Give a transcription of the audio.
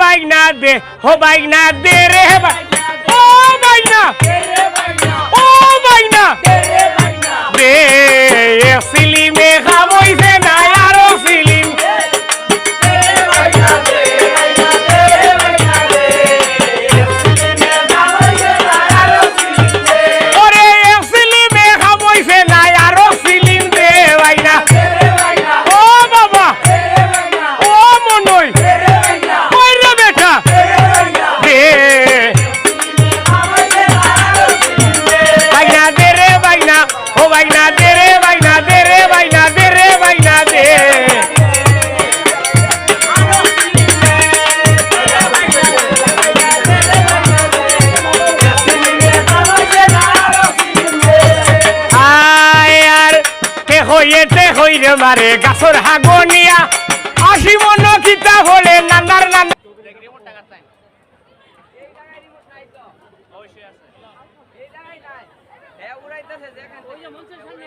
বাইনা দে হো বাইনা দে রে ও বাইনা ও বাইনা দে সিলিমে খামইছে না আরো সিলিম ওরে সিলিমে খামইছে না আরো সিলিম দে বাইনা ও বাবা ও মনই ওই রে বেটা দে বাইনা দে রে বাইনা ও বাইনা দে রে বাইনা দে রে বাইনা দে রে বাইনা দে আয়ার তে হই রে মারে গাছর হাগনিয়া আসি মন কিতা হলে নান্দার নান্দা অবশ্যই আছে এই জায়গায় নাই উড়াইতেছে যেখানে ওই যে মঞ্চের সামনে